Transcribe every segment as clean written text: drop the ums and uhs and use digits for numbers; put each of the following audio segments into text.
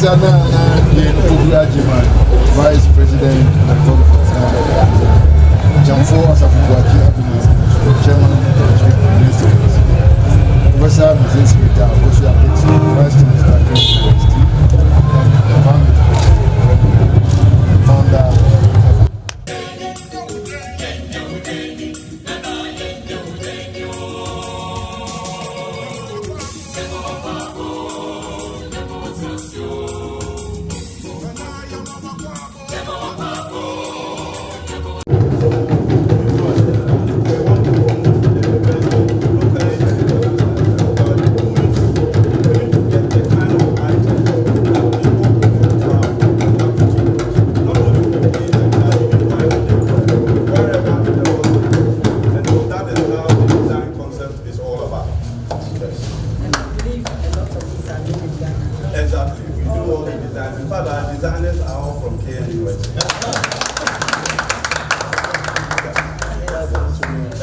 Vice President Otumfuo Chairman of the Professor Mrs. Peter, Vice Chancellor of the University, founder.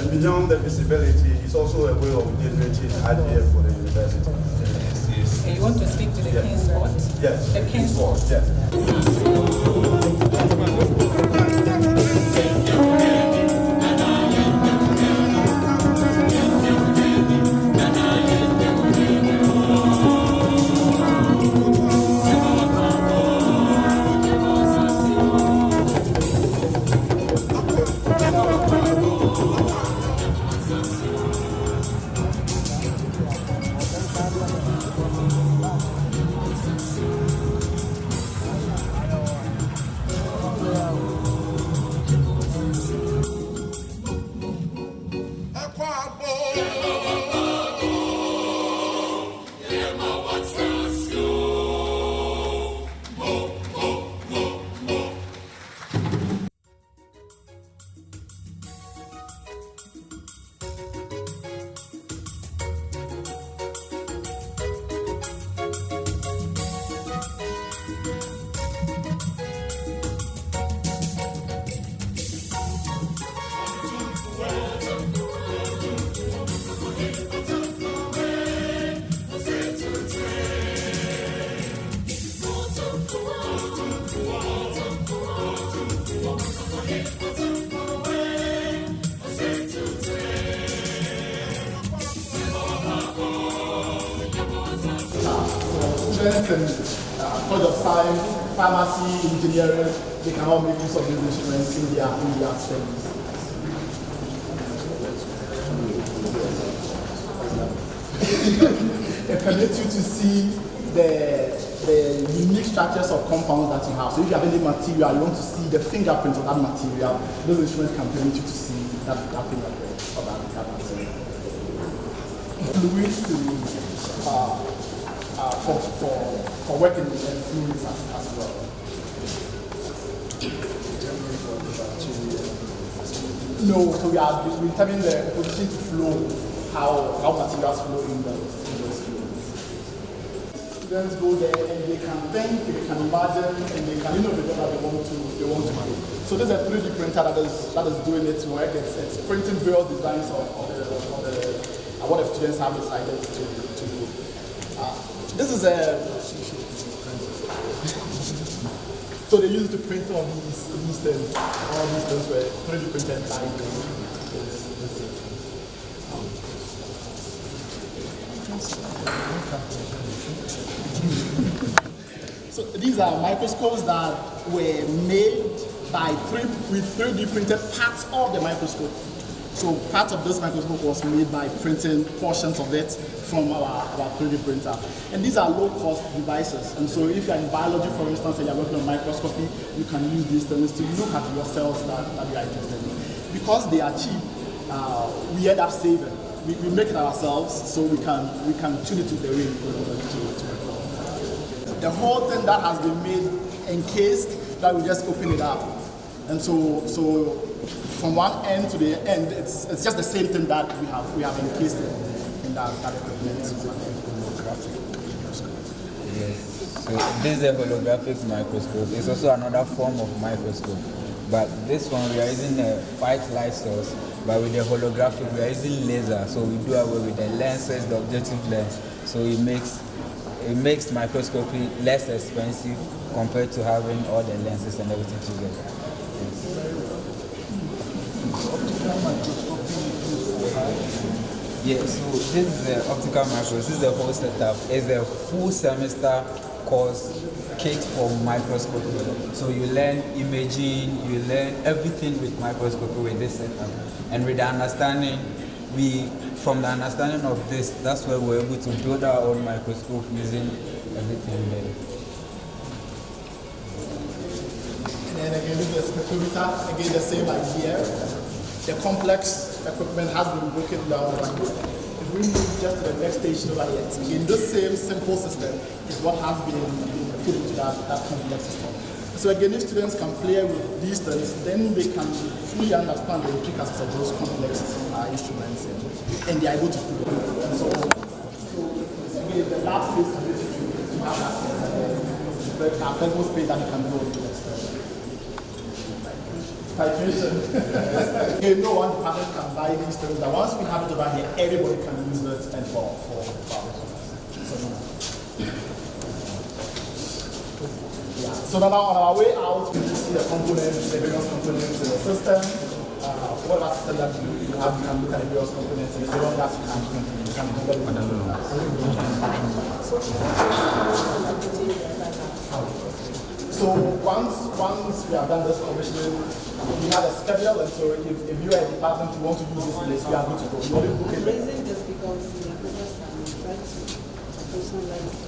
Beyond the visibility, it's also a way of generating ideas for the university. Yes. And you want to speak to the King's Court? Yes. The King's Court? Yes. Students in College of Science, Pharmacy, Engineering, they can all make use of these instruments in their studies. It permits you to see the unique structures of compounds that you have. So if you have any material, you want to see the fingerprint of that material, those instruments can permit you to see that fingerprint of that material. Fluids for working with fluids as well. No, so we are determining the position to flow, how materials flow in those fluids. Students go there and they can think, they can imagine, and they can innovate what they want to do. So there's a 3D printer that is doing its work. It's printing various designs of what the students have decided to do. This is a so they use it to print all these things. All these things were 3D printed by So these are microscopes that were made by 3D printed parts of the microscope. So part of this microscope was made by printing portions of it from our 3D printer. And these are low-cost devices. And so if you're in biology, for instance, and you're working on microscopy, you can use these things to look at your cells that you are interested in. Because they are cheap, we end up saving. We make it ourselves, so we can tune it to the way we want to record. The whole thing that has been made encased, that we just open it up. And so from one end to the end, it's just the same thing that we have encased in that equipment. Yes. So this is a holographic microscope. It's also another form of microscope. But this one we are using a white light source, but with the holographic we are using laser. So we do away with the lenses, the objective lens. So it it makes microscopy less expensive compared to having all the lenses and everything together. Yes. Yeah, so this is the optical microscope. This is the whole setup. It's a full semester course kit for microscopy. So you learn imaging, you learn everything with microscopy with this setup. And with the understanding, from the understanding of this, that's where we're able to build our own microscope using everything there. And then again, with the spectrometer, again, the same idea. The complex equipment has been broken down over here. If we move just to the next station over here, again, this same simple system is what has been put into that complex system. So again, if students can play with these things, then they can fully understand the intricacies of those complex instruments and they are able to do it. And so again, the lab space can be to have that available space that you can go into the experiment. Titration. Okay, no one department can buy these things, but once we have it over here, everybody can use it and for So now on our way out, we see the components, the various components in the system. Whatever system that you have, you can look at the various components and the one that you can So once we have done this commissioning, we have a schedule, and so if you are a department you want to use this place, we are good to go. You only book it. Raising just because the members are trying to personalize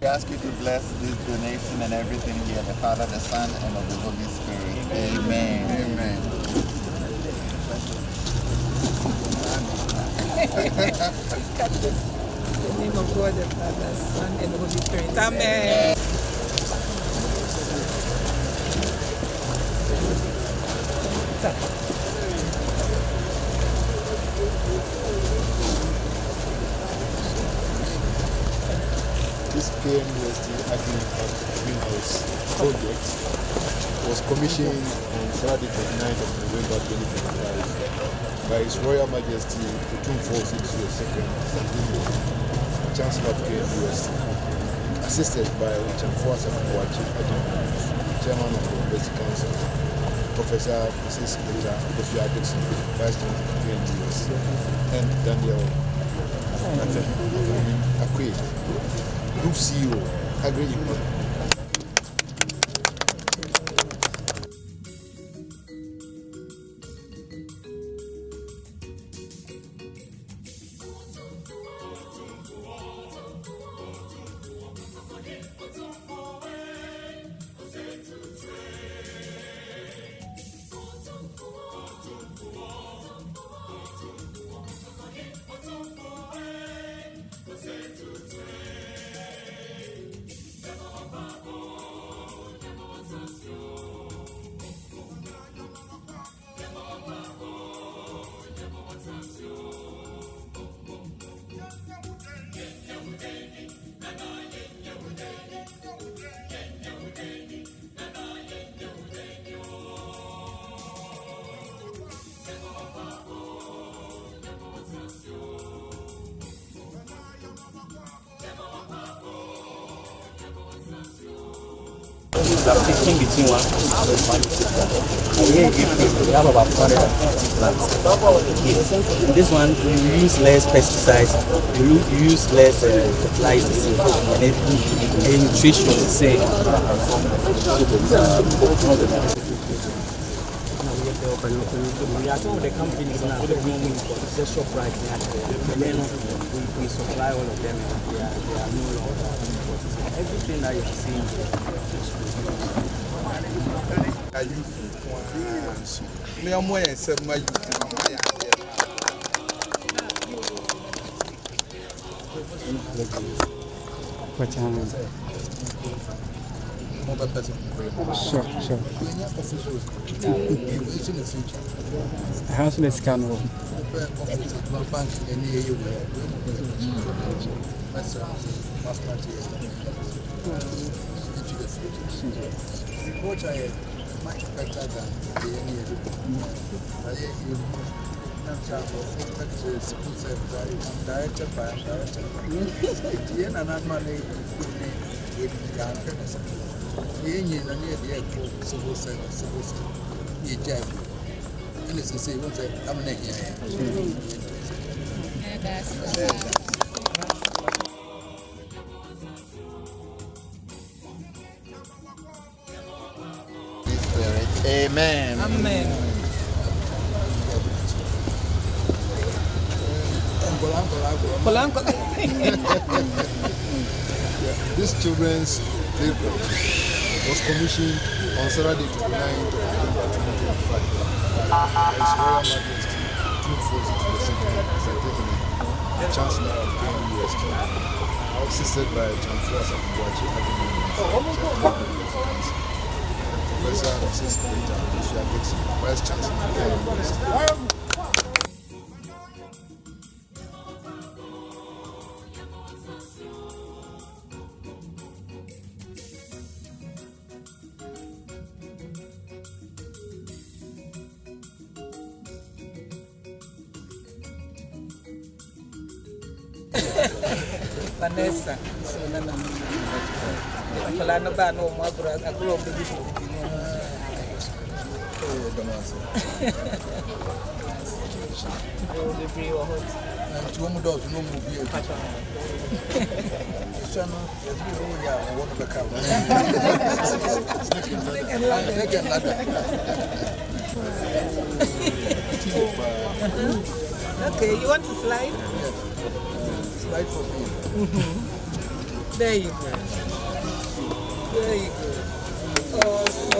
We ask you to bless this donation and everything here, the Father, the Son, and of the Holy Spirit. Amen. Amen. In the name of God, the Father, Son, and the Holy Spirit. Amen. This KMUST greenhouse project was commissioned on Friday 29th of November 2025 by His Royal Majesty Otumfuo II, Chancellor of KMUST, assisted by Otumfuo Chairman of the University Council, Professor Mrs. Melissa Dixon, Vice Chairman of KMUST, and Daniel Akwe, Group CEO, Agri Import. are picking between 1 to 6 plants. Here we have about 450 plants. In this one, you use less pesticides, you use less fertilizers, and the nutrition is the same. We are some of the companies now that we the shop right now, and then we supply all of them. They are no longer everything that you are seeing. Me am way say my youth. Sure. How should I scan one? Much better than the directed by civil service. And it's the same thing. I'm not here. Amen. Amen. This children's playground was commissioned on Saturday, 29th of November 2025. His Royal Majesty Otumfuo the Chancellor of KUST, assisted by Chancellor Professor Mrs. Vice Chancellor of KUST. Vanessa, so Nana. Polano ba no mo agro baby. And two more dogs, no more beer. Okay, you want to slide? Yes. Slide for me. There you go. There you go. Oh, so.